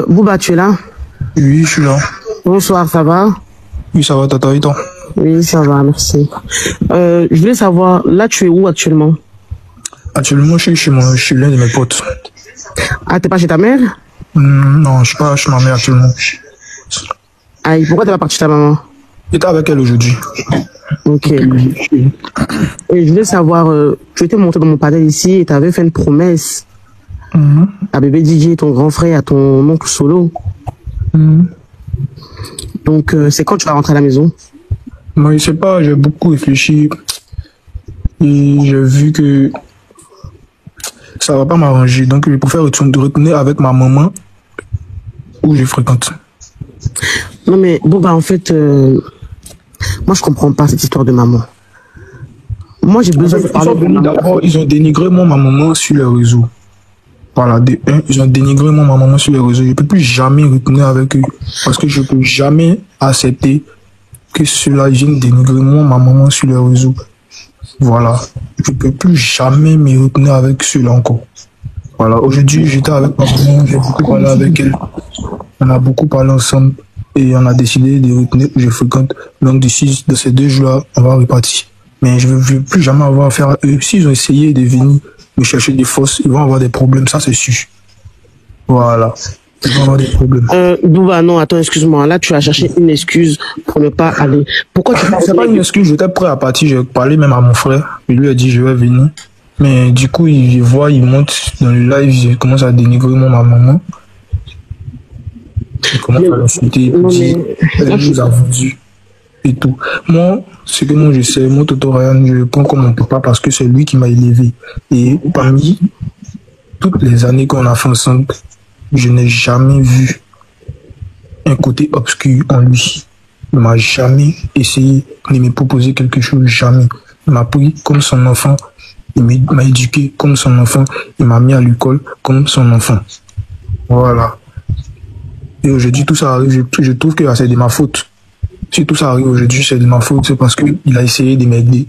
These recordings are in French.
Bouba, tu es là? Oui, je suis là. Bonsoir, ça va? Oui, ça va, Tata, et toi? Oui, ça va, merci. Je voulais savoir, là, tu es où actuellement? Actuellement, je suis chez l'un de mes potes. Ah, t'es pas chez ta mère? Non, je suis pas chez ma mère actuellement. Aïe, pourquoi t'es pas parti chez ta maman? J'étais avec elle aujourd'hui. Ok. Et je voulais savoir, tu étais monté dans mon panel ici et t'avais fait une promesse à bébé DJ, ton grand frère, à ton oncle Solo. Donc, c'est quand tu vas rentrer à la maison? Moi, je sais pas, j'ai beaucoup réfléchi et j'ai vu que ça va pas m'arranger. Donc, je préfère retourner avec ma maman où je fréquente. Non, mais bon, bah, en fait, moi, je comprends pas cette histoire de maman. Moi, j'ai besoin de parler de maman. D'abord, ils ont dénigré ma maman sur les réseaux. Voilà, ils ont dénigré ma maman sur les réseaux. Je ne peux plus jamais retourner avec eux parce que je ne peux jamais accepter que cela vienne dénigrer ma maman sur les réseaux. Voilà, je ne peux plus jamais me retenir avec cela encore. Voilà, aujourd'hui, j'étais avec ma maman, j'ai beaucoup parlé avec elle. On a beaucoup parlé ensemble et on a décidé de retenir que je fréquente. Donc, d'ici de ces 2 jours-là, on va repartir. Mais je ne veux plus jamais avoir affaire à eux. S'ils ont essayé de venir me chercher des forces, ils vont avoir des problèmes, ça c'est sûr. Voilà. Ils vont avoir des problèmes. Bouba, non, attends, excuse-moi. Là, tu as cherché une excuse pour ne pas aller. Pourquoi tu C'est pas une excuse, j'étais prêt à partir. J'ai parlé même à mon frère. Il lui a dit je vais venir. Mais du coup, il monte dans le live, il commence à dénigrer ma maman. Il commence à l'insulter, il dit elle nous a vendu et tout. Moi, ce que moi je sais, moi Toto Ryan, je le prends comme mon papa parce que c'est lui qui m'a élevé. Et parmi toutes les années qu'on a fait ensemble, je n'ai jamais vu un côté obscur en lui. Il m'a jamais essayé de me proposer quelque chose, jamais. Il m'a pris comme son enfant, il m'a éduqué comme son enfant, il m'a mis à l'école comme son enfant. Voilà. Et aujourd'hui, tout ça arrive, je trouve que c'est de ma faute. Si tout ça arrive aujourd'hui, c'est de ma faute, c'est parce qu'il a essayé de m'aider.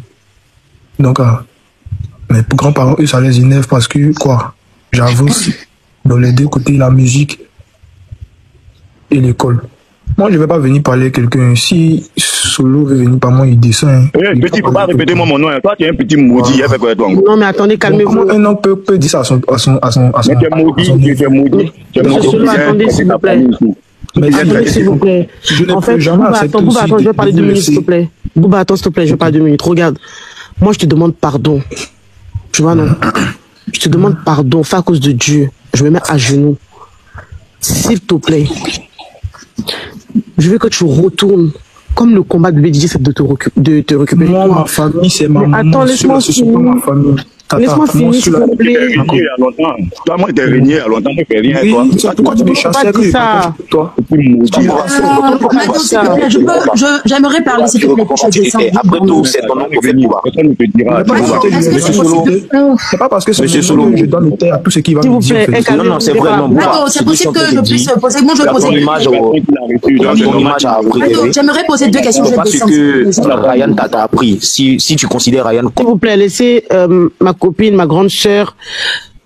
Donc, mes grands-parents, eux, ça les énerve parce que, quoi, j'avance dans les 2 côtés, la musique et l'école. Moi, je ne vais pas venir parler à quelqu'un. Si Solo veut venir par moi, il descend. Petit, il ne faut pas répéter mon nom. Toi, tu es un petit maudit. Il fait quoi, toi? Non, mais attendez, calmez-vous. Comment un homme peut dire ça à son Mais tu es maudit, tu es maudit. Attendez, s'il vous plaît. Attendez, s'il vous plaît. En fait, Bouba, attends, je vais parler 2 minutes, s'il te plaît. Bouba, attends, s'il te plaît, je vais parler 2 minutes. Regarde, moi, je te demande pardon. Tu vois, non? Je te demande pardon, fais à cause de Dieu. Je me mets à genoux. S'il te plaît. Je veux que tu retournes. Comme le combat de BDJ, c'est de te récupérer. Moi, ma famille, c'est ma maman. Attends, laisse-moi finir. Laisse-moi finir, s'il te plaît. Toi, moi, t'es régné il y a longtemps, tu fais rien, toi. Pourquoi tu me chasses avec ça? Toi, j'aimerais parler, s'il te plaît, après tout, c'est ton nom qui fait Bouba. Personne ne te dira. c'est pas parce que c'est Monsieur Solo, je donne le terre à tout ce qui va me dire. Non, non, c'est vraiment Bouba. C'est possible que je puisse poser. Moi, je vais poser. Ton image à j'aimerais poser 2 questions. Parce que Ryan t'a appris. Si tu considères Ryan comme... S'il vous plaît, laissez ma copine, ma grande sœur,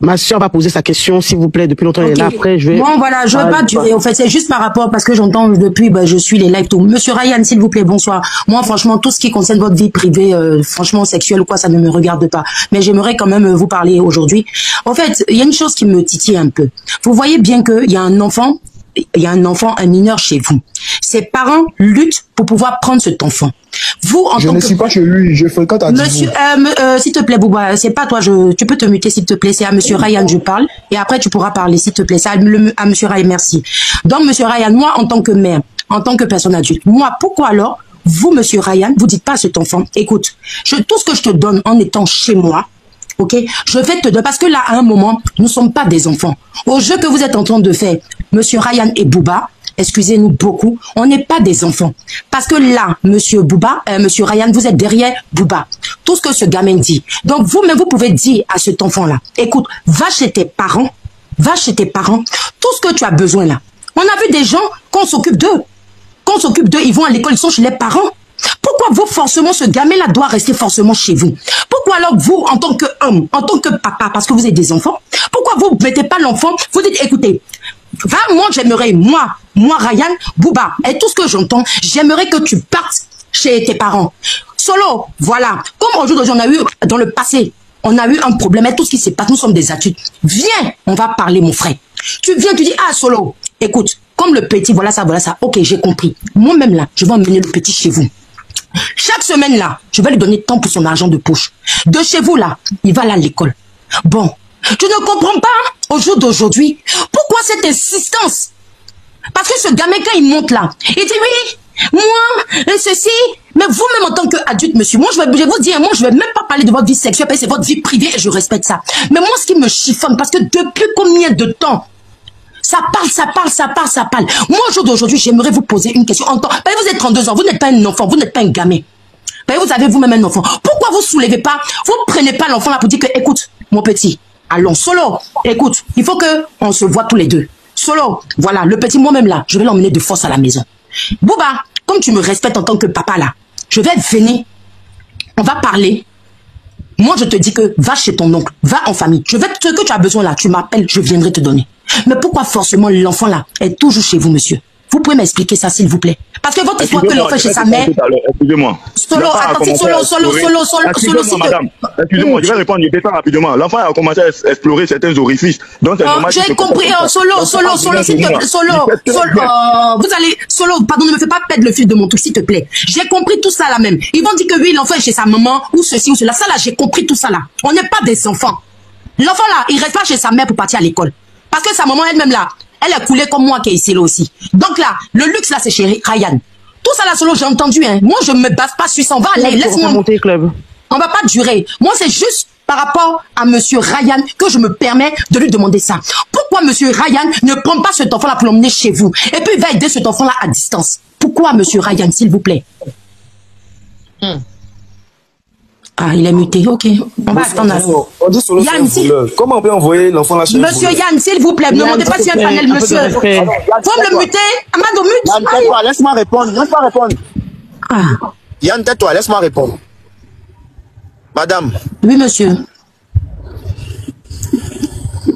ma sœur va poser sa question, s'il vous plaît, depuis longtemps. Okay. Et là, après, je vais... Bon, voilà, je ne vais pas durer. En fait, c'est juste par rapport, parce que j'entends depuis, je suis les lives tout. Monsieur Ryan, s'il vous plaît, bonsoir. Moi, franchement, tout ce qui concerne votre vie privée, franchement, sexuelle ou quoi, ça ne me regarde pas. Mais j'aimerais quand même vous parler aujourd'hui. En fait, il y a une chose qui me titille un peu. Vous voyez bien qu'il y a un enfant, un mineur chez vous. Ses parents luttent pour pouvoir prendre cet enfant. Vous, en je tant ne que... suis pas chez lui, je fréquente à Monsieur, s'il te plaît, Bouba, c'est pas toi, tu peux te muter, s'il te plaît, c'est à Monsieur Ryan, je parle, et après tu pourras parler, s'il te plaît, c'est à Monsieur Ryan, merci. Donc, Monsieur Ryan, moi, en tant que mère, en tant que personne adulte, moi, pourquoi alors, vous, Monsieur Ryan, vous dites pas à cet enfant, écoute, tout ce que je te donne en étant chez moi, ok, je vais te donner, parce que là, à un moment, nous ne sommes pas des enfants. Au jeu que vous êtes en train de faire, Monsieur Ryan et Bouba, excusez-nous beaucoup, on n'est pas des enfants. Parce que là, Monsieur Bouba, Monsieur Ryan, vous êtes derrière Bouba. Tout ce que ce gamin dit. Donc vous-même, vous pouvez dire à cet enfant-là, écoute, va chez tes parents, tout ce que tu as besoin là. On a vu des gens qu'on s'occupe d'eux. Ils vont à l'école, ils sont chez les parents. Pourquoi vous, forcément, ce gamin-là doit rester forcément chez vous? Pourquoi alors vous, en tant qu'homme, en tant que papa, parce que vous êtes des enfants, pourquoi vous ne mettez pas l'enfant, vous dites, écoutez, Va, moi, j'aimerais, moi, Ryan, Bouba, et tout ce que j'entends, j'aimerais que tu partes chez tes parents. Solo, voilà. Comme aujourd'hui, on a eu, dans le passé, on a eu un problème, et tout ce qui se passe, nous sommes des adultes. Viens, on va parler, mon frère. Tu viens, tu dis, ah, Solo, écoute, comme le petit, voilà ça, ok, j'ai compris. Moi-même, là, je vais emmener le petit chez vous. Chaque semaine, là, je vais lui donner tant pour son argent de poche. De chez vous, là, il va aller à l'école. Bon, tu ne comprends pas, au jour d'aujourd'hui, pourquoi cette insistance? Parce que ce gamin, quand il monte là, il dit oui, moi, ceci, mais vous-même en tant qu'adulte, monsieur, moi je vais vous dire, moi je vais même pas parler de votre vie sexuelle, parce que c'est votre vie privée et je respecte ça. Mais moi ce qui me chiffonne, parce que depuis combien de temps, ça parle. Moi au jour d'aujourd'hui, j'aimerais vous poser une question. Vous êtes 32 ans, vous n'êtes pas un enfant, vous n'êtes pas un gamin. Vous avez vous-même un enfant. Pourquoi vous soulevez pas, vous prenez pas l'enfant là pour dire que, écoute, mon petit, allons, Solo, écoute, il faut que on se voit tous les deux. Solo, voilà, le petit moi-même là, je vais l'emmener de force à la maison. Bouba, comme tu me respectes en tant que papa là, je vais venir, on va parler. Moi je te dis que va chez ton oncle, va en famille. Ce que tu as besoin là, tu m'appelles, je viendrai te donner. Mais pourquoi forcément l'enfant là est toujours chez vous, monsieur? Vous pouvez m'expliquer ça s'il vous plaît? Parce que votre histoire que l'enfant chez sa mère... Excusez-moi. Solo, attends, Solo, madame. Excusez-moi, je vais répondre très rapidement. L'enfant a commencé à explorer certains orifices. Donc c'est normal. J'ai compris, Solo, s'il te plaît, Solo, pardon, ne me fais pas perdre le fil de mon truc, s'il te plaît. J'ai compris tout ça là même. Ils vont dire que oui, l'enfant est chez sa maman, ou ceci, ou cela. Ça là, j'ai compris tout ça là. On n'est pas des enfants. L'enfant là, il reste pas chez sa mère pour partir à l'école. Parce que sa maman elle-même là, elle est coulée comme moi qui est ici là aussi. Donc là, le luxe là, c'est chez Ryan. Tout ça là, Solo, j'ai entendu, hein. Moi, je me base pas sur ça. On va aller, laisse-moi monter, club. On va pas durer. Moi, c'est juste par rapport à monsieur Ryan que je me permets de lui demander ça. Pourquoi monsieur Ryan ne prend pas cet enfant là pour l'emmener chez vous? Et puis, il va aider cet enfant là à distance. Pourquoi monsieur Ryan, s'il vous plaît? Ah, il est muté, ok. On va attendre alors. On dit Solo, comment on peut envoyer l'enfant là chez vous? Monsieur Yann, s'il vous plaît, ne demandez pas si un panel, monsieur. Faut me le muter. Amado, mute. Yann, tais-toi, laisse-moi répondre. Ah. Yann, tais-toi, laisse-moi répondre. Madame. Oui, monsieur.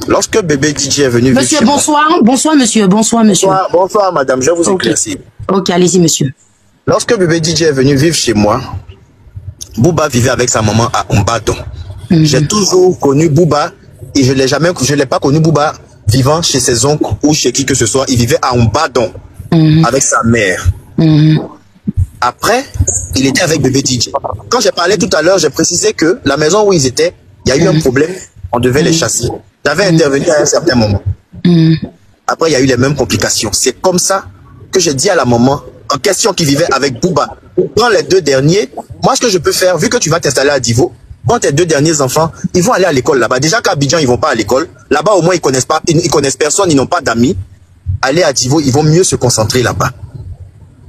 Lorsque bébé DJ est venu... Monsieur, bonsoir. Bonsoir, monsieur. Bonsoir, monsieur. Bonsoir, madame. Je vais vous éclaircir. Ok, allez-y, monsieur. Lorsque bébé DJ est venu vivre chez moi, Bouba vivait avec sa maman à Mbadon. J'ai toujours connu Bouba et je l'ai pas connu Bouba vivant chez ses oncles ou chez qui que ce soit. Il vivait à Mbadon avec sa mère. Après, il était avec bébé DJ. Quand j'ai parlé tout à l'heure, j'ai précisé que la maison où ils étaient, il y a eu un problème, on devait les chasser. J'avais intervenu à un certain moment. Après, il y a eu les mêmes complications. C'est comme ça que j'ai dit à la maman en question qui vivait avec Bouba, prends les deux derniers. Moi, ce que je peux faire, vu que tu vas t'installer à Divo, prends tes deux derniers enfants, ils vont aller à l'école là-bas. Déjà qu'à Abidjan, ils vont pas à l'école. Là-bas, au moins, ils connaissent personne, ils n'ont pas d'amis. Aller à Divo, ils vont mieux se concentrer là-bas.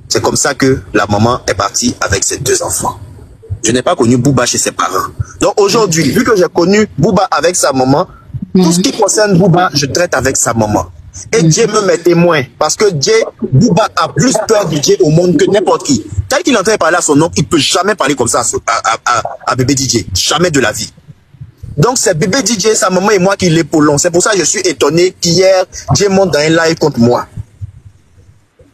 C'est comme ça que la maman est partie avec ses deux enfants. Je n'ai pas connu Bouba chez ses parents. Donc aujourd'hui, vu que j'ai connu Bouba avec sa maman, tout ce qui concerne Bouba, je traite avec sa maman. Et Dieu me met témoin, parce que Bouba a plus peur de Dieu au monde que n'importe qui. Tel qu'il est en train de parler à son oncle, il ne peut jamais parler comme ça à bébé DJ. Jamais de la vie. Donc c'est bébé DJ, sa maman et moi qui l'épaulons. C'est pour ça que je suis étonné qu'hier, Dieu monte dans un live contre moi.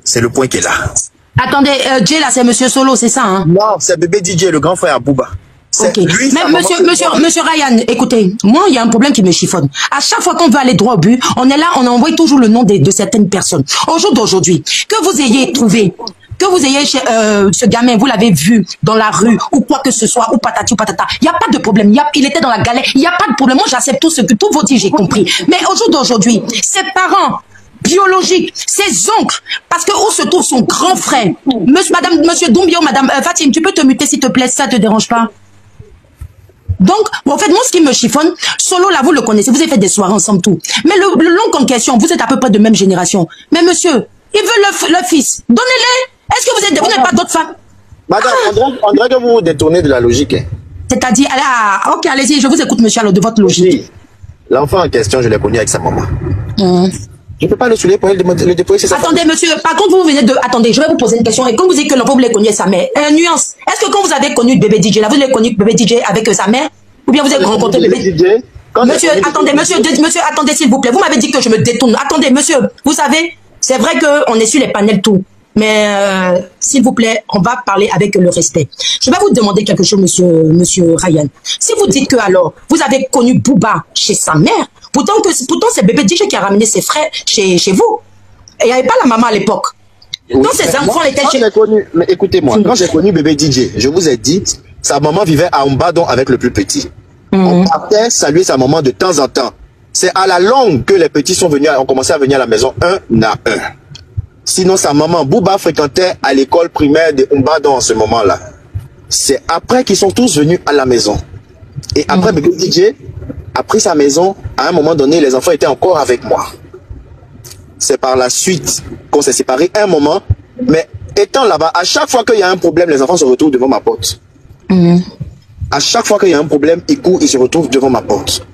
C'est le point qui est là. Attendez, Jay là c'est monsieur Solo, c'est ça hein? Non, c'est bébé DJ, le grand frère à Bouba. Ok. Lui, mais monsieur Ryan, écoutez, moi il y a un problème qui me chiffonne. À chaque fois qu'on veut aller droit au but, on est là, on envoie toujours le nom de certaines personnes. Au jour d'aujourd'hui, que vous ayez trouvé, que vous ayez ce gamin, vous l'avez vu dans la rue ou quoi que ce soit, ou patati ou patata, il n'y a pas de problème. Il était dans la galère, il n'y a pas de problème. Moi j'accepte tout ce que tous vos dit, j'ai compris. Mais au jour d'aujourd'hui, ses parents biologique, ses oncles, parce que où se trouve son grand frère, monsieur Doumbio, madame Fatim, tu peux te muter s'il te plaît, ça te dérange pas? Donc, en fait, moi, ce qui me chiffonne, Solo, là, vous le connaissez, vous avez fait des soirées ensemble, tout. Mais le long en question, vous êtes à peu près de même génération. Mais monsieur, il veut le fils. Donnez-les. Est-ce que vous n'êtes pas d'autres femmes? Madame, on dirait que vous vous détournez de la logique. Hein. C'est-à-dire, ok, allez-y, je vous écoute, monsieur, alors, de votre logique. L'enfant en question, je l'ai connu avec sa maman. Je ne peux pas le soulever pour le déployer, c'est ça. Attendez, monsieur, par contre, vous venez de... Attendez, je vais vous poser une question. Et quand vous dites que l'enfant, vous l'avez connu avec sa mère, nuance. Est-ce que quand vous avez connu bébé DJ, là, vous l'avez connu bébé DJ avec sa mère? Ou bien vous avez rencontré bébé DJ? Monsieur, attendez, monsieur, attendez s'il vous plaît. Vous m'avez dit que je me détourne. Attendez, monsieur, vous savez, c'est vrai qu'on est sur les panels tout. Mais s'il vous plaît, on va parler avec le respect. Je vais vous demander quelque chose, monsieur Ryan. Si vous dites que alors, vous avez connu Booba chez sa mère, pourtant c'est Bébé DJ qui a ramené ses frères chez vous. Et il n'y avait pas la maman à l'époque. Oui, donc ces enfants étaient chez... Mais écoutez-moi, quand j'ai connu Bébé DJ, je vous ai dit, sa maman vivait à Mbadon avec le plus petit. On partait saluer sa maman de temps en temps. C'est à la longue que les petits ont commencé à venir à la maison un à un. Sinon, sa maman, Booba, fréquentait à l'école primaire de Mbadon en ce moment-là. C'est après qu'ils sont tous venus à la maison. Et après, Bébé DJ a pris sa maison. À un moment donné, les enfants étaient encore avec moi. C'est par la suite qu'on s'est séparés un moment. Mais étant là-bas, à chaque fois qu'il y a un problème, les enfants se retrouvent devant ma porte. À chaque fois qu'il y a un problème, ils courent, ils se retrouvent devant ma porte.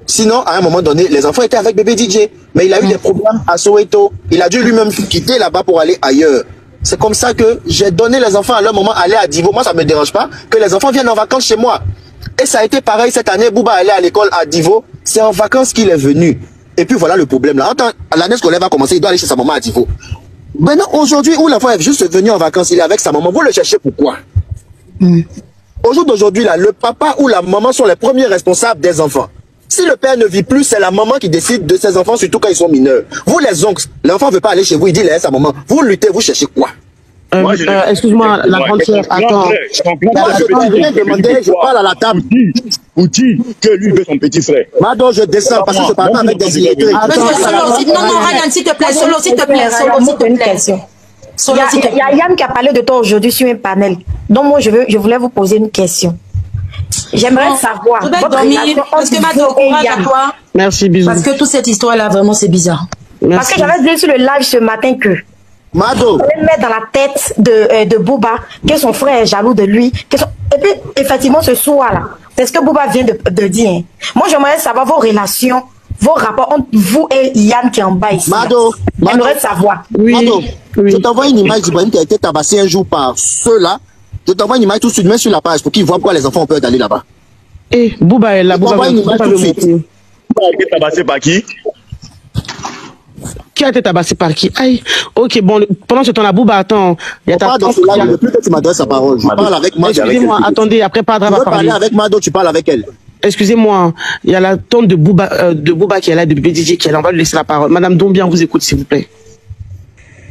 Sinon, à un moment donné, les enfants étaient avec Bébé DJ. Mais il a eu des problèmes à Soweto. Il a dû lui-même quitter là-bas pour aller ailleurs. C'est comme ça que j'ai donné les enfants à leur moment aller à Divo. Moi, ça ne me dérange pas que les enfants viennent en vacances chez moi. Et ça a été pareil cette année. Booba allait à l'école à Divo. C'est en vacances qu'il est venu. Et puis voilà le problème là. L'année scolaire va commencer, il doit aller chez sa maman à Divo. Maintenant, aujourd'hui, où l'enfant est juste venu en vacances, il est avec sa maman. Vous le cherchez pourquoi? Au jour d'aujourd'hui, là, le papa ou la maman sont les premiers responsables des enfants. Si le père ne vit plus, c'est la maman qui décide de ses enfants, surtout quand ils sont mineurs. Vous, les oncles, l'enfant ne veut pas aller chez vous, il dit, il est à sa maman. Vous luttez, vous cherchez quoi? Excuse-moi, la grande sœur, attends. Je parle à la table. Outil que lui veut son petit frère. Mado, je descends parce que je parle pas avec des illettrés. Non, Ryan, s'il te plaît, Solo, s'il te plaît, Il y a Yann qui a parlé de toi aujourd'hui sur un panel. Donc moi, je voulais vous poser une question. J'aimerais savoir votre relation parce que Mado, courage à toi. Merci, bisous. Parce que toute cette histoire-là, vraiment, c'est bizarre. Parce que j'avais dit sur le live ce matin que Mado, on allait mettre dans la tête de Booba que son frère est jaloux de lui. Et puis, effectivement, ce soir-là, c'est ce que Booba vient de dire. Hein. Moi, j'aimerais savoir vos relations, vos rapports entre vous et Yann qui est en bas ici. Mado, j'aimerais savoir. Mado, je t'envoie une image d'Ibrahim qui a été tabassé un jour par ceux-là. Je t'envoie une image tout de suite, mets sur la page pour qu'ils voient pourquoi les enfants ont peur d'aller là-bas. Eh, Booba est là, Booba une image tout de suite. Booba a été tabassé par qui? Qui a été tabassé par qui? Aïe. Ok, bon, pendant ce temps-là, Booba, attends. Il y a ta tante. Le plus que tu m'adresses la parole. Je parle avec Mado. Excusez-moi, attendez, après Padra va parler. Tu parles avec Mado, tu parles avec elle. Excusez-moi, il y a la tante de Booba qui est là, de Bébé DJ qui est là. On va lui laisser la parole. Madame Dombia, on vous écoute, s'il vous plaît.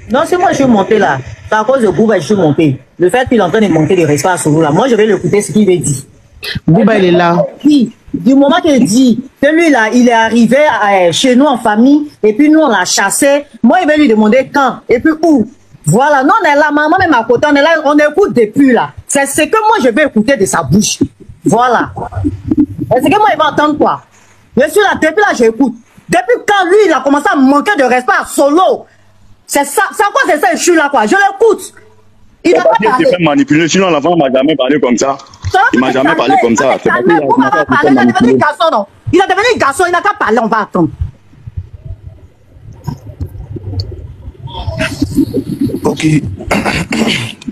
Non, c'est moi, je suis monté là. C'est à cause de Booba, je suis monté. Le fait qu'il est en train de manquer de respect à Solo là, moi, je vais l'écouter ce qu'il veut dire. Booba, il est là. Du moment qu'il dit que lui là, il est arrivé chez nous en famille, et puis nous on l'a chassé, moi il va lui demander quand, et puis où. Voilà, non, on est là, maman même à côté, on est là, on écoute depuis là. C'est ce que moi je vais écouter de sa bouche. Voilà. Et c'est que moi il va entendre quoi? Je suis là, depuis là j'écoute. Depuis quand lui il a commencé à manquer de respect à Solo, c'est ça, quoi c'est ça, je suis là quoi, je l'écoute. Il n'a pas parlé. Il s'est fait manipuler, sinon l'enfant m'a jamais parlé comme ça. Il m'a jamais parlé comme ça. Il a devenu garçon, non? Il a devenu garçon, il n'a qu'à parler, on va attendre. Ok.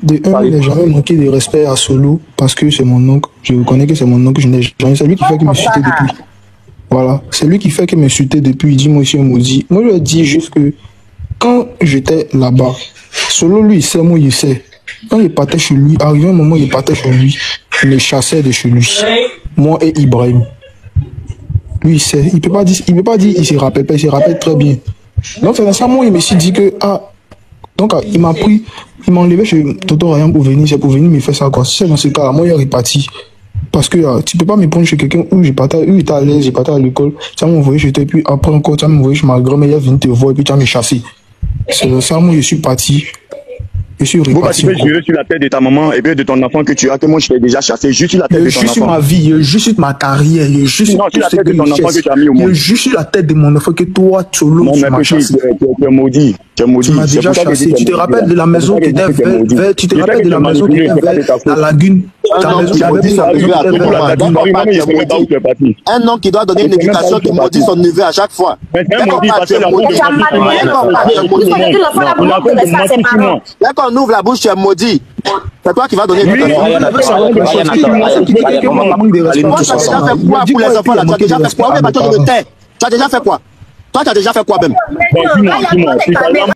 De un, il n'a jamais manqué de respect à Solo parce que c'est mon oncle. Je reconnais que c'est mon oncle. C'est lui qui fait que me chuter depuis. Voilà. C'est lui qui fait que me chuter depuis. Il dit, moi, ici, un maudit. Moi, je lui ai dit juste que quand j'étais là-bas, Solo, lui, il sait, moi, il sait. Quand il partait chez lui, arrivé un moment, il partait chez lui, il les chassait de chez lui. Moi et Ibrahim. Lui, il sait. Il peut pas dire, il se rappelle pas, il se rappelle très bien. Donc, c'est dans ça, moi, il me suis dit que, donc, il m'a pris, il m'a enlevé chez Toto Ryan pour venir, c'est pour venir me faire ça, quoi. C'est dans ce cas-là, moi, il est reparti. Parce que tu peux pas me prendre chez quelqu'un où il était à l'aise, j'ai partais à l'école, tu vas m'envoyer chez toi, et puis après encore, tu vas m'envoyer chez ma grand-mère, elle vient te voir, et puis tu vas me chasser. C'est dans ça, moi, je suis parti. Je suis reparti. Tu peux jurer sur la tête de ta maman et bien de ton enfant que tu as, que moi je t'ai déjà chassé, juste sur la tête de ton enfant. Juste sur ma vie, juste sur ma carrière, juste sur la tête de ton enfant que tu as mis au monde. Juste sur la tête de mon enfant que toi, Solo, tu m'as chassé. Tu es maudit. Tu m'as déjà chassé. Tu te rappelles de la maison qui était verte. Tu te rappelles de la maison qui était verte, la lagune. Ta maison, j'avais pris la maison qui était verte. Un homme qui doit donner une éducation qui maudit son neveu à chaque fois. Dès qu'on ouvre la bouche, tu es maudit. C'est toi qui vas donner l'éducation. Moi, tu as déjà fait quoi pour les enfants là? Tu as déjà fait quoi? Tu as déjà fait quoi? Toi, tu as déjà fait quoi même?